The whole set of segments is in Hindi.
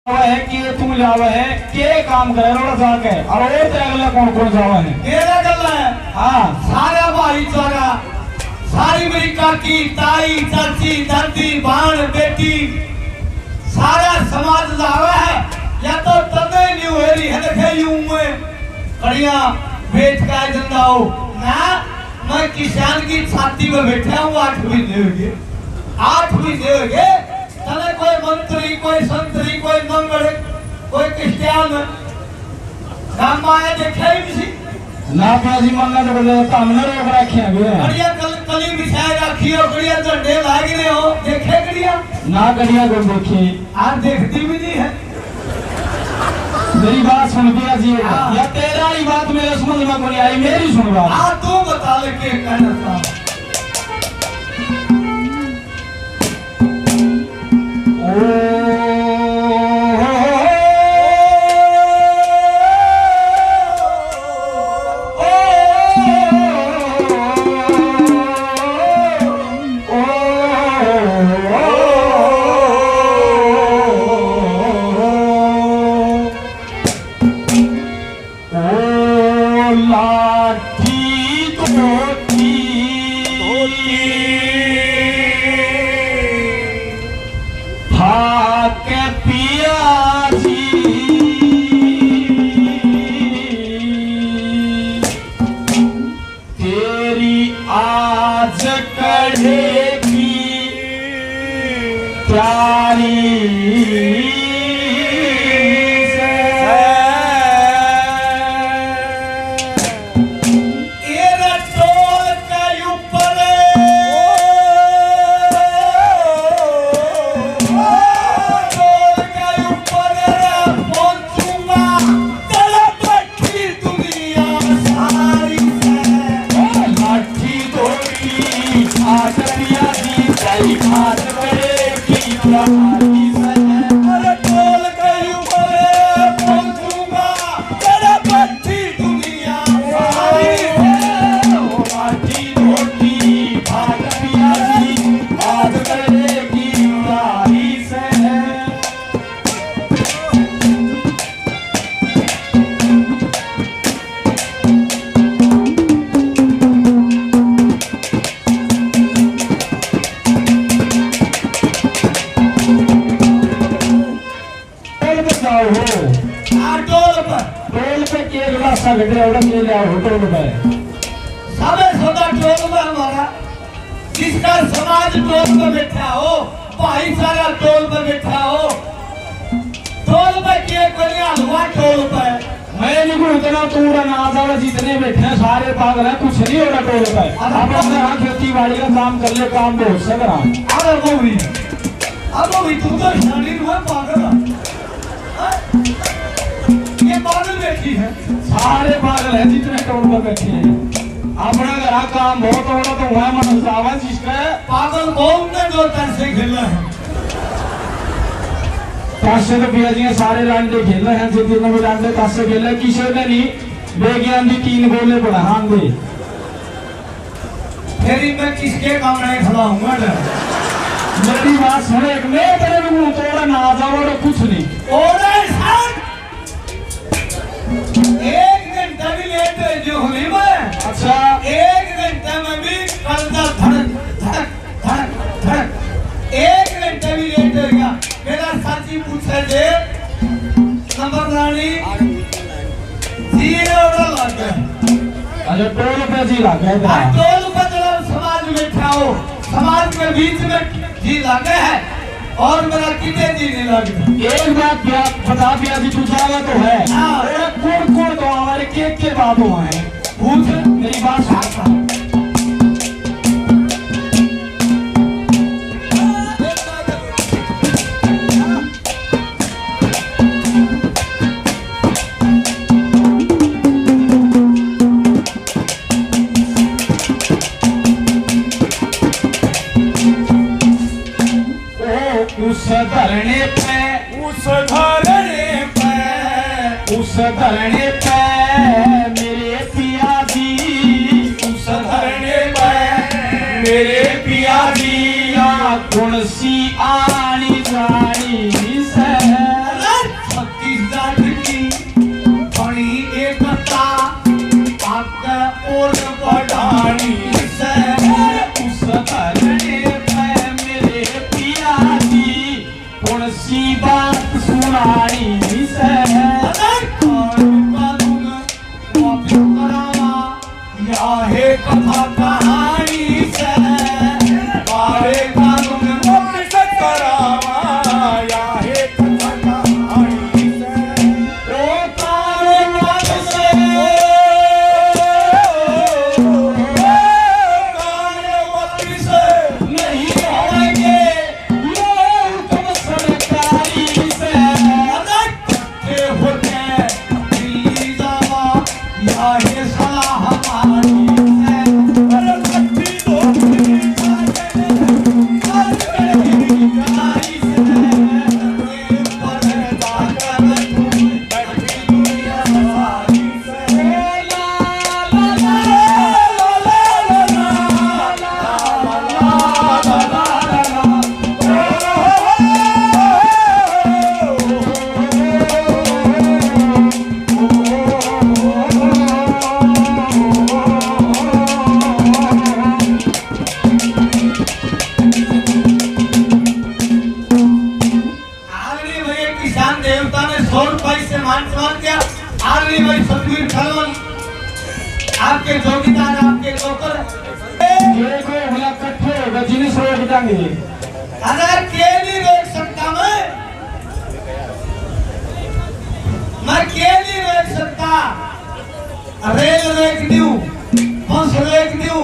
है कि तू जावा है के काम करे रोड़ा जाके और अगला कौन कौन जावा है मेरा गल्ला है। हाँ सारा भाईचारा सारी मेरी काकी ताई चाची दादी बहन बेटी सारा समाज जावा है या तो तने नहीं हो रही है देखे यूं में कड़िया बेच का जिंदा हो ना मैं किसान की छाती में बैठा हूँ 8 बजे हो गए तने कोई मंत्री कोई संतरी कोई मंगल कोई क्रिश्चियन काम आया देखे ही नहीं ना पाजी मन्ना तो बोले हमने रोक रखे हैं बढ़िया कली बिछाए रखी हो बढ़िया झंडे लाग रहे हो देखे गड़िया ना गड़िया को देखी आज देखती भी नहीं है। मेरी बात सुन के जी या तेरा ही बात मेरे समझ में नहीं आई मेरी सुन बात हाँ तू बता ले के कहना था। जिसका समाज टोल पे बैठा हो भाईचारा टोल पे बैठा हो टोल पे के कोई हलवा टोल पे मैं नहीं उतना तूड़ा नाज वाला जितने बैठे हैं सारे पागल हैं कुछ नहीं हो रहा टोल पे आप अपने यहाँ खेती बाड़ी का काम कर ले काम बहुत से करा अरे वो भी तू तो शादी हुआ पागल ये पागल बैठी है सारे पागल हैं जितने टोल पे बैठे हैं अपना घर काम बहुत हो रहा तो वह मन जावा जिसका पागल कौन ने जो पैसे खेला है पैसे तो पिया जी सारे रांडे खेल रहे हैं जितने भी रांडे पैसे खेले किसी ने नहीं बेज्ञान दी 3 गोले बढ़ान दे फिर मैं किसके काम में खड़ा हूँ मेरी बात सुन एक मैं तेरे को तोड़ा ना जाओ तो कुछ नहीं भी लेट जो हुई मैं अच्छा 1 घंटे में भी कलता धड़क धड़क धड़क धड़क 1 घंटे भी लेट हो गया मेरा साथी पूछे जे नंबर रानी जी ऑर्डर लग गया अच्छा टोल पे जी लग गया टोल पे जरा समाज में बैठा हो समाज के बीच में जी लगे है और मेरा कितने जी नहीं लगे एक बात बता दिया जी तू जावा तो है कौन कौन तो हमारे के बात हुआ है पूछ मेरी बात सुन उस धरने पे मेरे पिया जी उस धरने पे मेरे पिया जी कौन सी आनी जानी से बात सुनाई से कथा कहानी से बारे कानून वापिस करावा या है कथा कहानी से ओ कानून वापिस नहीं होंगे लोग तुम सरकारी से के होते दिल्ली जावा या है सलाह हमारी आपके जोगीदार आपके नौकर ये को होला इकट्ठे होगा जिन्हें रोक देंगे अगर के नहीं रोक सकता मैं के नहीं रोक सकता रेल रोक दूं बस रोक दूं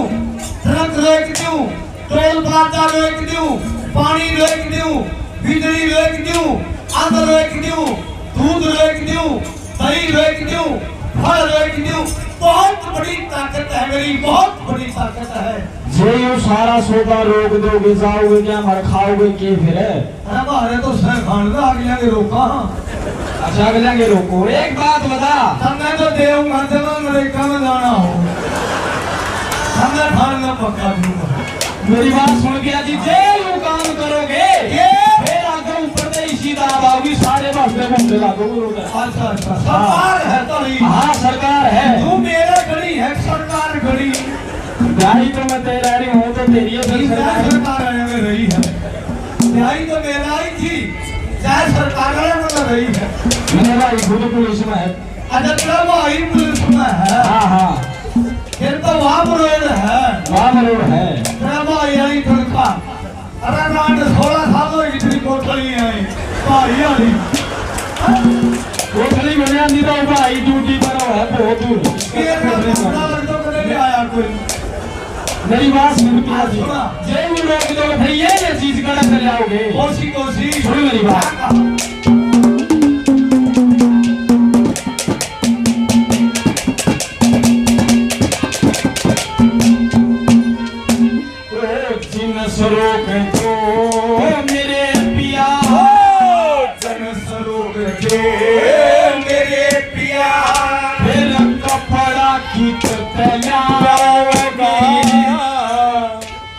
ट्रक रोक दूं टोल प्लाजा रोक दूं पानी रोक दूं बिजली रोक दूं आग रोक दूं दूध रोक दूं दही रोक दूं फल रोक दूं बहुत बड़ी ताकत है मेरी बहुत बड़ी ताकत है जे यो सारा सौदा रोक दोगे जाओगे क्या मर खाओगे के फिर हमारे तो सह खान का अगले के रोका अच्छा अगले के रोको एक बात बता हमें तो देव मंदिर में अमेरिका में जाना हो हमें खान का पक्का दूंगा मेरी बात सुन के जी जे यो काम करोगे ये फिर आगे ऊपर से इसी दाब आओगी सारे बसते घूमने लागोगे उधर अच्छा अच्छा सरकार है तो नहीं हाँ सरकार है तू मेरा खड़ी है सरकार खड़ी गाड़ी तो मैं तेरा रही हूँ तो तेरी है फिर सरकार सरकार है में रही है न्याय तो मेरा ही थी चाहे सरकार है में रही है मैंने भाई खुद पुलिस में है अच्छा तेरा भाई पुलिस में है हाँ हाँ फिर तो वहाँ रोड है वहाँ रोड है तेरा भाई यही तनखा अरे रात 16 सालों की इतनी कोठली आई भाई आई कोठली में नहीं तो भाई ड्यूटी पर है बहुत दूर ये तो कदे नहीं आया कोई मेरी बात सुन पिया जी जे वो लोग जो भाई ये चीज कड़ा कर जाओगे कोसी कोसी सुन मेरी बात सरोक तो मेरे पिया जन सरोक के मेरे पिया फिर कपड़ा की तैयार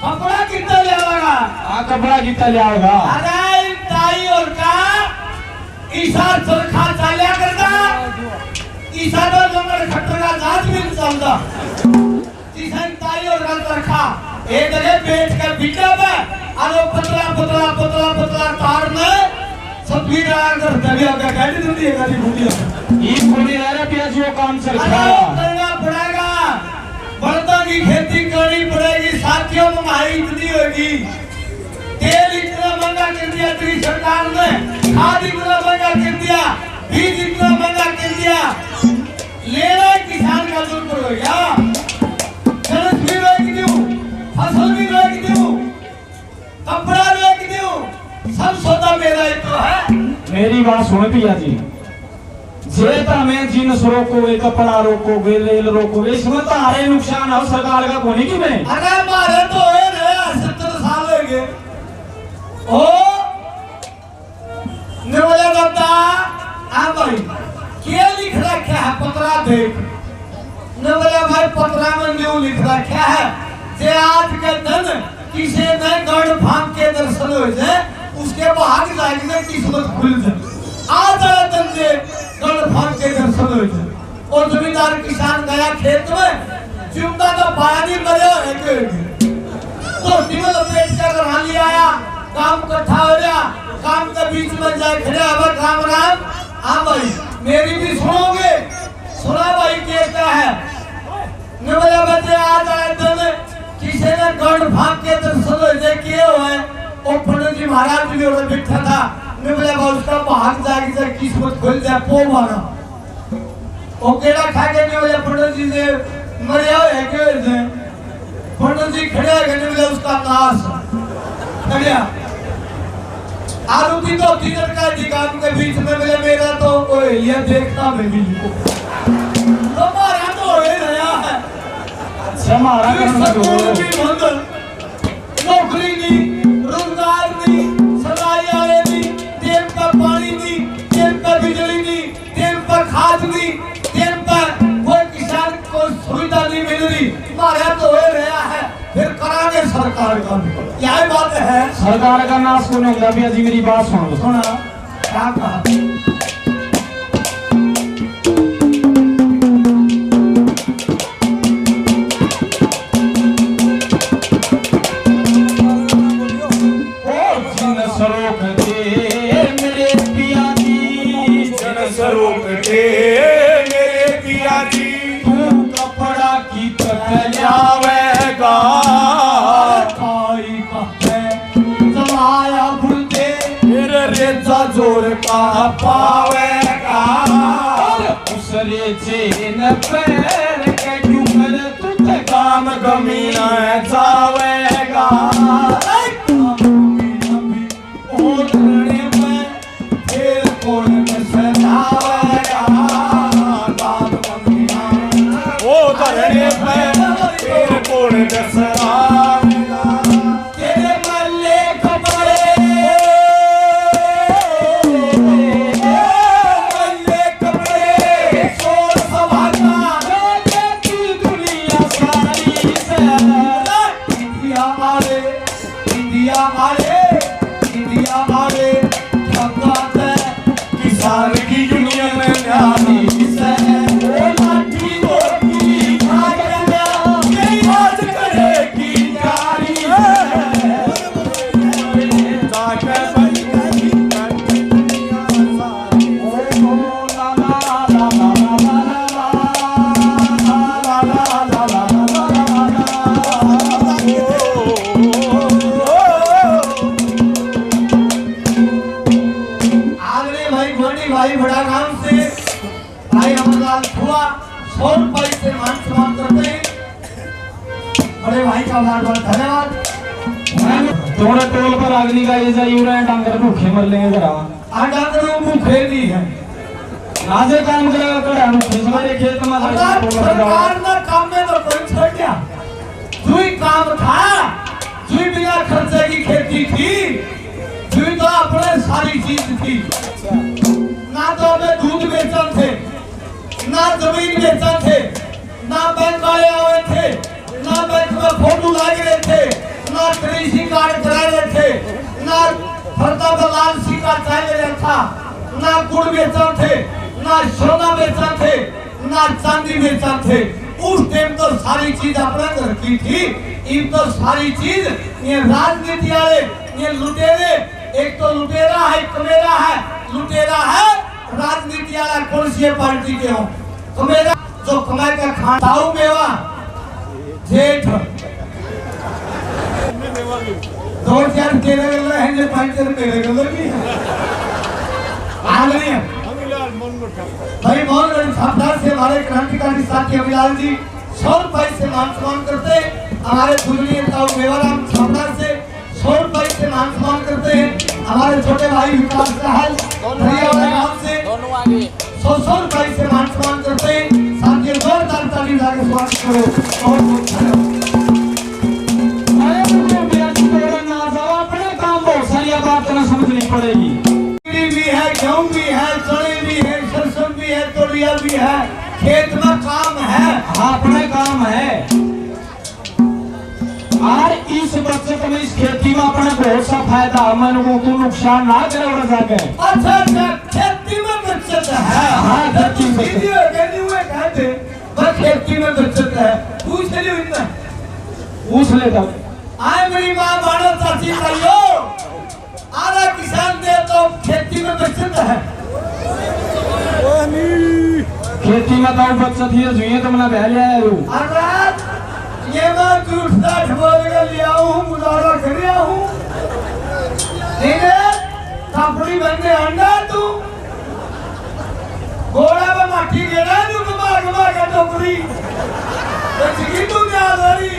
कपड़ा कितना लेगा कपड़ा कितना जाओगा अरे ताई और का ईसा चरखा चालिया करता ईसा तो जंगल खट्टरा जात भी चलता ईसा ताई और का चरखा एक जगह बैठ कर बिटा में और पतला पतला पतला पतला तार में सब भी कर दबिया का गाड़ी दूंगी है गाड़ी दूंगी ये कोई रह रहा पिया जो काम चल अरे रहा है करना पड़ेगा बर्तन की खेती करनी पड़ेगी साथियों महंगाई इतनी होगी तेल इतना महंगा कर दिया तेरी सरकार ने खाद इतना महंगा कर दिया बीज इतना महंगा कर दिया लेना किसान का दूर पर हो गया कनक भी रोक दूं फसल भी रोक दूं कपड़ा रोक दूं सब सौदा मेरा ही तो है मेरी बात सुन पिया जी जेता में जीनस रोकोगे कपड़ा रोकोगे रेल रोकोगे इसमें तो हरे नुकसान हो सरकार का कोनी की में अरे मारे तो है रे 70 साल हो गए ओ निवले बता आ भाई क्या लिख रखा है पत्रा देख निवले भाई पत्रा में न्यू लिख रखा है जे आज के दिन किसी ने गढ़ भांग के दर्शन हो जाए उसके बाद जाके किस्मत खुल जाए आज दिन से गढ़ भांग के दर्शन हो जाए और जमींदार किसान गया खेत में जिंदा तो पानी मरे है तो निवल पेट का घर हाली आया काम इकट्ठा हो गया काम के बीच में जाए खड़े अब राम राम। हाँ भाई मेरी भी सुनोगे? सुना भाई कहता है निवले बच्चे आज आए दिन किसी ने गढ़ भाग के दर्शन किए हुए और पंडित जी महाराज भी उधर बैठा था। निवले उसका भाग जागी से किस्मत खुल जाए पो मारा वो केड़ा खा के निवले पंडित जी से मरिया है के पंडित जी खड़े है निवले उसका नाश खड़िया आरुति तो तीजन का दिगाम के बीच में मिले मेरा तो कोई ये देखता मैं भी हमारा तो हो रहा है हमारा नौकरी नहीं रोजगार नहीं सदाई नहीं तेल पर पानी नहीं तेल पर बिजली नहीं तेल पर खाद नहीं तेल पर कोई किसान को सुविधा नहीं मिल रही हमारा तो हो रहा है फिर करांगे सरकार का क्या बात है सरकार का नाश को नहीं होगा। अभी मेरी बात सुनो सुना क्या कहा जोर का पावेगा उसरे चेन पैर के क्यों तुझ काम गमीना जावेगा फिर कौन सजावेगा काम गमीना ओ धरने पे फिर कौन सजावेगा तेरे मल्ले कपड़े किसान की यूनियन न्यारी से लाठी रोटी आज करेगी जारी भाई बड़ा काम से भाई अमरलाल हुआ 100 रुपए से मान सम्मान करते हैं। बड़े भाई का बहुत बहुत धन्यवाद। थोड़ा टोल पर अग्नि का ये जाइए रहे डांगर भूखे मर लेंगे जरा आ डांगर भूखे नहीं है राजे काम करेगा कड़ा हमारे खेत में सरकार ने काम में तो कोई छोड़ दिया दुई काम था दुई बिना खर्चे की खेती थी दुई तो अपने सारी चीज थी ना तो हमें दूध बेचन थे ना जमीन बेचन थे ना बैंक वाले आए थे ना बैंक में फोटो लग रहे थे ना कृषि कार्ड करा रहे थे ना फरता लाल सिक्का चाहे रहा था ना गुड़ बेचन थे ना सोना बेचन थे ना चांदी बेचन थे उस टाइम तो सारी चीज अपने घर की थी इन तो सारी चीज ये राजनीति वाले ये लुटेरे एक तो लुटेरा है कमेरा है लुटेरा है राजनीति वाला कौन सी पार्टी के हो कमेरा जो कमाई का खाताऊ मेवा जेठ 2-4 तेरे गल हैं जो 5 तेरे गल नहीं आ नहीं भाई बहुत बड़ी छापदार से हमारे क्रांतिकारी साथी अभिलाल जी 100 रुपए से मान सम्मान करते हैं हमारे पूजनीय ताऊ मेवाराम छापदार से 100 रुपए से मान सम्मान करते हैं हमारे छोटे भाई विकास सहल गांव से 100 रुपए से मान सम्मान करते हैं साथियों जोरदार ताली बजा के स्वागत करो बहुत अपने काम बहुत सारी बात करना समझनी पड़ेगी भी है गेहूं भी है चने भी है सरसों भी है तोरिया भी है खेत में काम है हाँ अपने काम है और इस बचत में इस खेती में अपने बहुत सा फायदा मन को नुकसान ना करे और जाके अच्छा खेती में बचत है हाँ खेती में खेती में बचत है पूछ लियो इतना पूछ लेता आए मेरी माँ बाड़ो चाची भाइयों आधा किसान दे तो खेती में बचत है। खेती में तो बचत ही जुए तो मना बह लिया है अरे ये मैं दूसरा ढोल के लिया हूँ, गुजारा कर रहा हूँ। ठीक है, कंपनी बनने अंडा तू घोड़ा में माटी गिरा तू घुमा घुमा के टोकरी बचगी तू न्यारी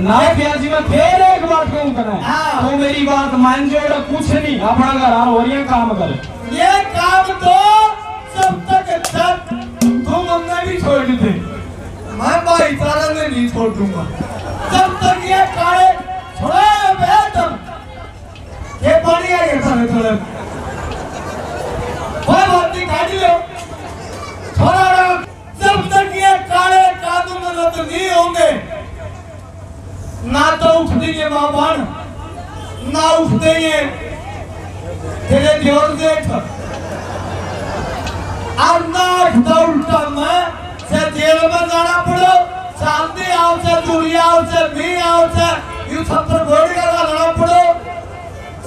ना प्याजी में फिर एक बात कहूँ करना तो मेरी बात मान जो कुछ नहीं अपना घर आ हो रही काम कर। ये काम तो जब तक तुम हमने भी छोड़ दे, मैं भाईचारा में नहीं छोड़ दूंगा। जब तक ये काले छोड़े बेतम ये पानी आ गया था थोड़े कोई बात नहीं काट लो छोड़ा। जब तक ये काले कानून रद्द नहीं होंगे ना तो उठ देंगे मां ना उठ देंगे तेरे जोर देख और ना उठता उल्टा मैं से जेल में जाना पड़ो, शांति आओ से दूरी आओ से भी आओ से यू छप्पर घोड़ी का लड़ना पड़ो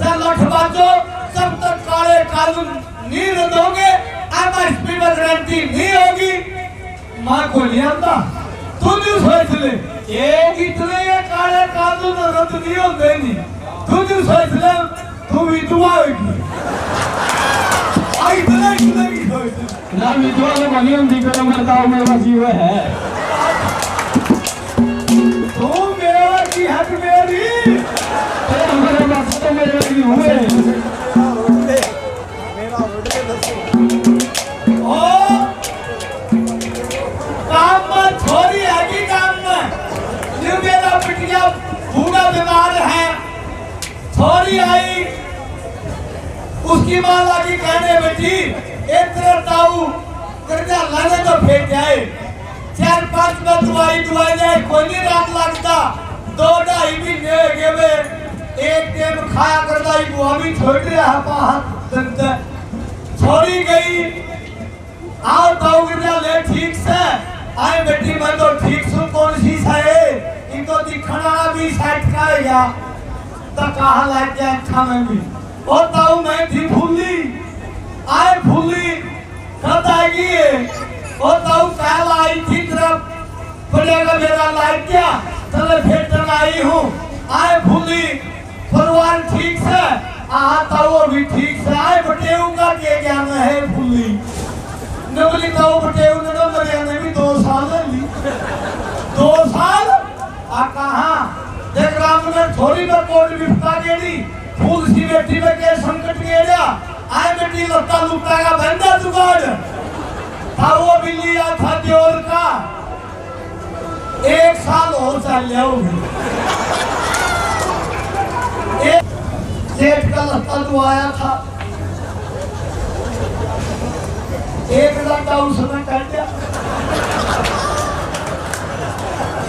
से लठ बाजो। जब तक काले कानून नहीं रद्द होंगे एमएसपी में गारंटी नहीं होगी। मां को नहीं आता तू नहीं सोच ले ये इतने ये काले कानून रद्द नहीं होते नहीं तू नहीं सोच ले तू विधवा होगी इतने इतने की सोच ना विधवा को बनी हम दिखा करता हूँ मेरा जीव है तू मेरा की हक मेरी तो मेरे पास तो मेरे की हुए काम में छोरी है कि काम में जो मेरा पिटिया बूढ़ा बीमार है छोरी आई उसकी मां लगी कहने बेटी इतने ताऊ कर्जा लाने तो फेंक जाए 4-5 में दवाई जाए कोई नहीं रात लगता 2-2.5 महीने गए एक टाइम खाया करता ही वो अभी छोड़ रहा है छोड़ी गई आओ ताऊ कर्जा ले ठीक से आए बेटी मैं तो ठीक सुन कौन सी है इनको दिखना भी सेट करेगा तो कहा लग गया अच्छा में भी और ताऊ मैं थी फूली आए फूली कब आएगी और ताऊ कल आई थी तरफ पड़ेगा मेरा लाइक क्या चले फिर आई हूँ आए फूली परिवार ठीक से ताऊ भी ठीक से आए बटेऊ का के क्या में है फूली नवली ताऊ बटेऊ ने तो मरियाने भी 2 साल ली 2 साल कहाँ देख राम ने थोड़ी में कोट विपता के दी फूल सी बेटी में के संकट गेड़ा आए बेटी लत्ता लुटा का बंदा जुगाड़ था वो भी लिया था जोर का 1 साल हो चल जाओगे सेठ का लत्ता जो आया था 1 लत्ता उसने काट दिया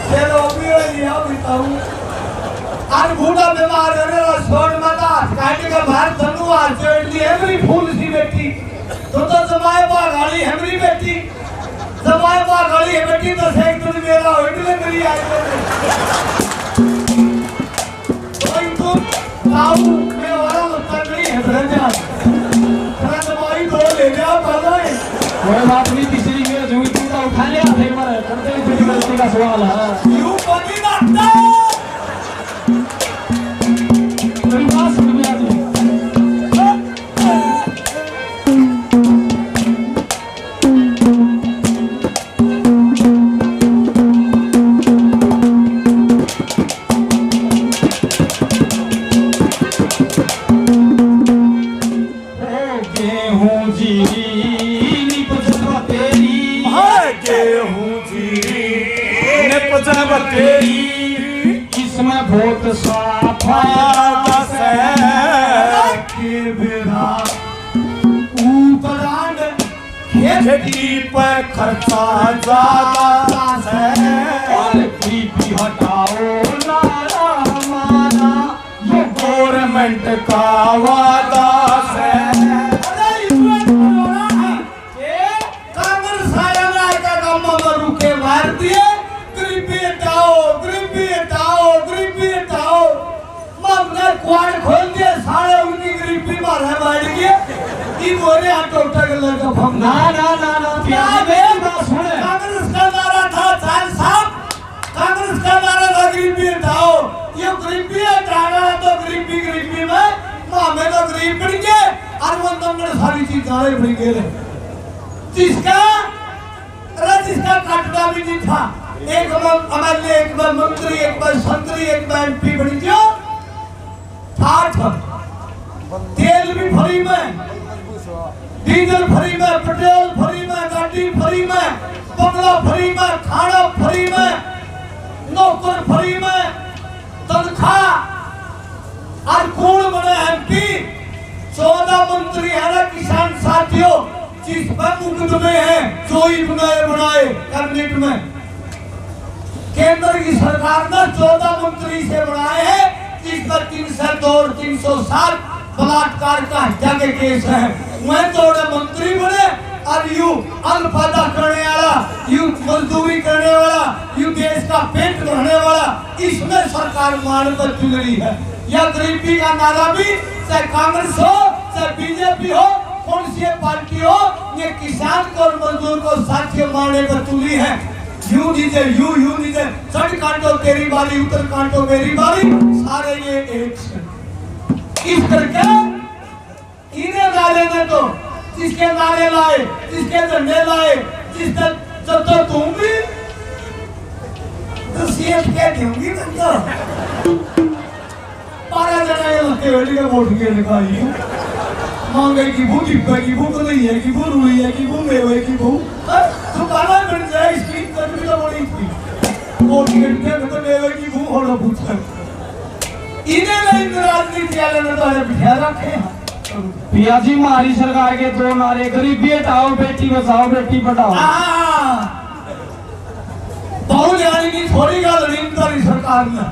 चलो भी लिया बिताऊं आज बूढ़ा बीमार है ना छोड़ मत काट के बाहर तनु आ जोड़ ली हमरी फूल सी बेटी तो जमाए बा गाड़ी हमरी बेटी जमाए बा गाड़ी है बेटी तो सेक तुम मेरा होटल मेरी आई कोई तुम ताऊ मैं वाला लगता नहीं है रंजा तेरा जमाई तो ले जा पता है कोई बात नहीं तीसरी मेरे जुई तू का उठा लिया फिर मारे करते ही तेरी गलती का सवाल है यू बनी लगता मेरी बात सुन लिया जी इसमें बहुत फायदा के बिना ऊपरान खेती पर खर्चा ज्यादा है और बीपी हटाओ नारा हमारा ये गवर्नमेंट का वादा है कांग्रेस आया का काम में रुके मार दिए गरीबी हटाओ मामला क्वाड मोरे हाथ उठा के ले जाओ हम ना ना ना ना क्या मेरी बात सुन कांग्रेस का नारा था साल साहब कांग्रेस का नारा था गरीबी हटाओ ये गरीबी हटाना है तो गरीबी में हमें तो गरीब बन गए और वो नंबर सारी चीज जाने बन गए जिसका काटना भी नहीं था एक एमएलए एक मंत्री एक संतरी एक एमपी बन गया ठाठ तेल भी फ्री में डीजल फ्री में पेट्रोल फ्री में गाड़ी फ्री में बंगला फ्री में खाना फ्री में नौकर फ्री में तनख्वाह और कौन बने एमपी 14 मंत्री है ना किसान साथियों जिस पर मुकदमे हैं जो ही बनाए कैबिनेट में केंद्र की सरकार ने 14 मंत्री से बनाए हैं जिस पर 302 और 307 बलात्कार का हत्या के केस है वह थोड़े मंत्री बने और यू अन्न पैदा करने वाला यू मजदूरी करने वाला यू देश का पेट भरने वाला इसमें सरकार मान पर चुन रही है या गरीबी का नारा भी चाहे कांग्रेस हो चाहे बीजेपी हो कौन सी पार्टी हो ये किसान को और मजदूर को साथियों मारने पर तुली है यू नीचे चढ़ काटो तेरी बारी उतर काटो मेरी बारी सारे ये एक इस करके इन्हें नारे ने तो जिसके नारे लाए जिसके झंडे लाए जिसने जब तो तुम भी तो सीएम क्या दूंगी तुमको 12 जना ये लगते वेली का वोट के निकाली मांगे की भू दीपा की भू कन्हैया की भू रुइया की भू मेवे की भू तो बाला बन जाए इसकी तभी तो बड़ी थी वोट के तो मेवे की भू होना पूछा इन्हें नहीं राजनीति वाले ने तो बिठा रखे हैं पिया जी हमारी सरकार के 2 नारे गरीबी हटाओ बेटी बचाओ बेटी पढ़ाओ बहुत जानी की थोड़ी गल नहीं करी सरकार ने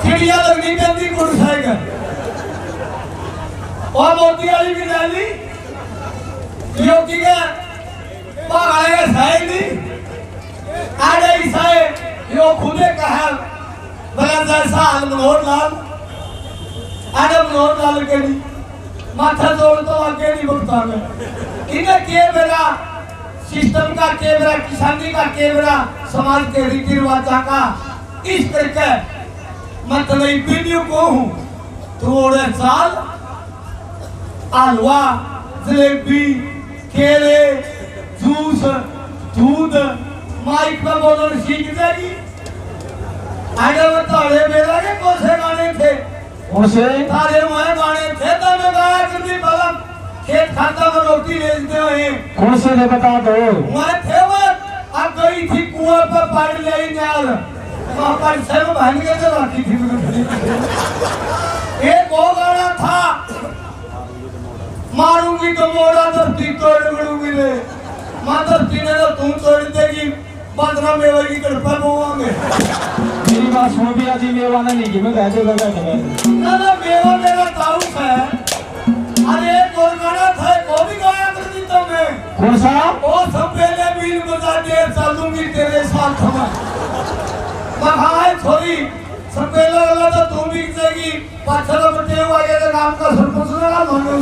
चिड़िया लगनी पैंती मोटरसाइकिल और मोदी वाली की रैली योगी के भागाले का साइड नहीं आड़े ईसाए यो खुदे कहा बगल जैसा मनोहर लाल आड़े मनोहर लाल के नहीं माथा जोड़ तो आगे नहीं बढ़ता में इन्हें के मेरा सिस्टम का के मेरा किसानी का के मेरा समाज के रीति रिवाज का इस करके मतलब वीडियो को हूँ थोड़े साल हलवा जलेबी केले जूस दूध माइक में बोलना सीख जाएगी आगे बताओ मेरा के कौन से गाने थे उनसे तारे मैं गाने थे तो मैं गाया करती बलम खेत खाता में रोटी बेचते हुए कौन से ले बता दो मैं थे वो अब गई थी कुआं पर पानी ले न्याल वहाँ पर से वो बहन के तो रखी थी एक वो गाना था मारूंगी तो मोड़ा धरती तोड़ बिड़ूंगी ले माँ धरती ने तो तुम तोड़ देगी बदला मेवा की कृपा बोवांगे मेरी बात सुनो पिया जी मेवा नहीं कि मैं कहते ना मेवा मेरा ताउस है अरे कौन गाना था वो भी गाया करती तो मैं कौन सा ओ सब पहले बीन बजा दे चलूंगी तेरे साथ में मखाए छोरी सब पहले वाला तो तुम भी जाएगी पाछला बटे हुआ ये तो काम का सरपंच लगा मानो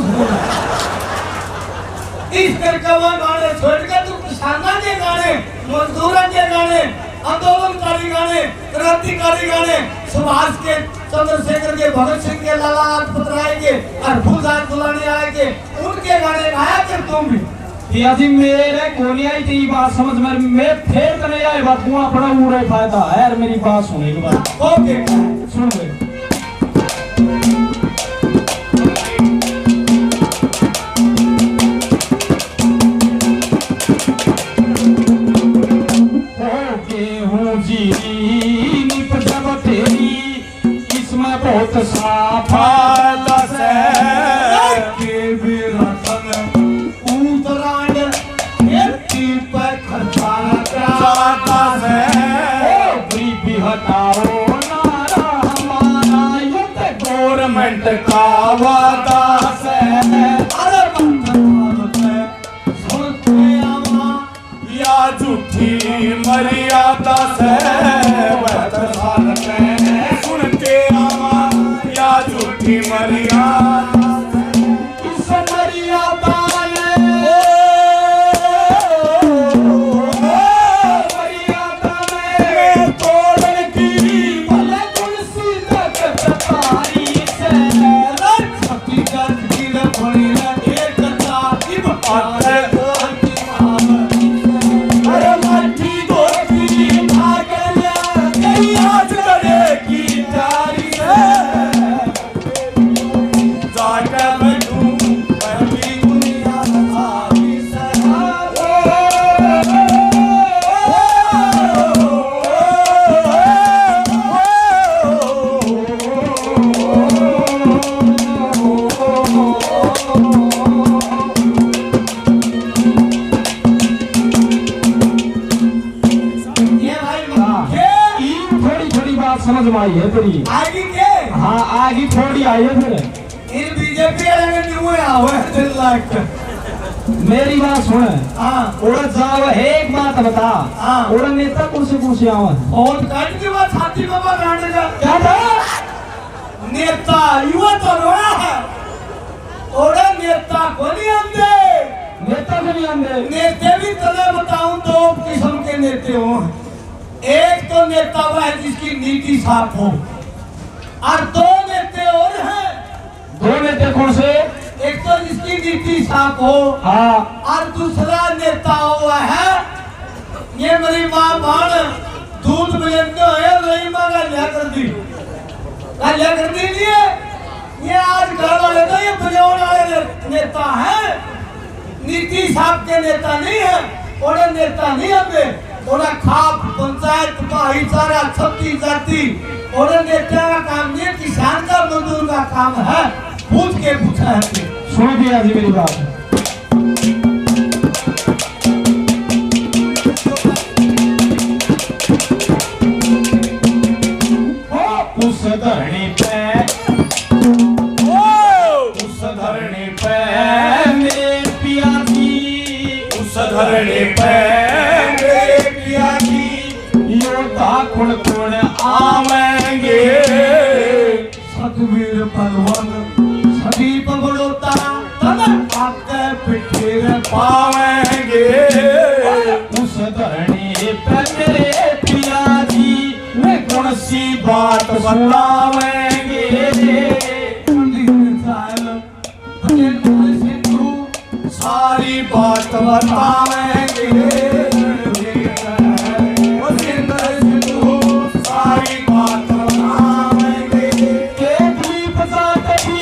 इस करके वो गाने छोड़ के तू किसाना के गाने मजदूरों के गाने आंदोलनकारी गाने क्रांतिकारी गाने सुभाष के चंद्रशेखर के भगत सिंह के लाला लाजपत राय के और फूलदार दुलाने आए उनके गाने गाया कर तुम भी पिया जी मेरे कोनी आई थी बात समझ में मैं फेर करने आए बात तू अपना पूरा फायदा है यार मेरी बात सुने के बाद ओके सुन ले बहुत साफा के भी रतन उत्तरायण खेती पर खर्चा जाता है गरीबी हटाओ नारा हमारा प्रॉब्लम आई है तेरी। आएगी के हाँ आगे थोड़ी आई है फिर। इन बीजेपी वाले ने न्यू आवे 3 लाख। मेरी बात सुन। हाँ और जाओ एक बात बता। हाँ। और नेता कुर्सी आवा और काट के बाद छाती बाबा काट का क्या था नेता युवा तो रोड़ा है और नेता को नहीं आंदे। नेता को नहीं आंदे। नेते भी तले बताऊं दो किस्म के नेते हो। एक तो नेता वह है जिसकी नीति साफ हो और 2 नेते और हैं। 2 नेता कौन से? एक तो जिसकी नीति साफ हो हाँ और दूसरा नेता हुआ है ये मेरी माँ बाण दूध मिलने है रही माँ का लिया कर दी लिए ये आज घर वाले तो ये बजाने वाले नेता है। नीति साहब के नेता नहीं है और नेता नहीं हमें और खाप पंचायत भाईचारा छत्ती जाति और नेता का काम नहीं किसान का मजदूर का काम है। पूछ के पूछा है सुन दिया जी मेरी बात। उस धरनी पे मेरे पिया की उस धरनी पे मेरे पिया की योद्धा कुण कुण आवेंगे सतवीर बलवान सभी बड़ोता तन आके पिठे पावेंगे। उस धरनी पे मेरे पिया जी वे कौन सी बात बतावेंगे। सारी बात बतावेंगे सारी बात बतावेंगे। केतली बजात भी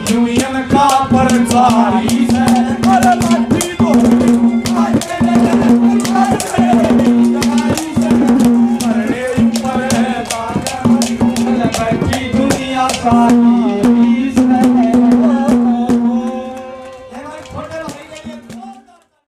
यूनियन का प्रचारी दुनिया सारी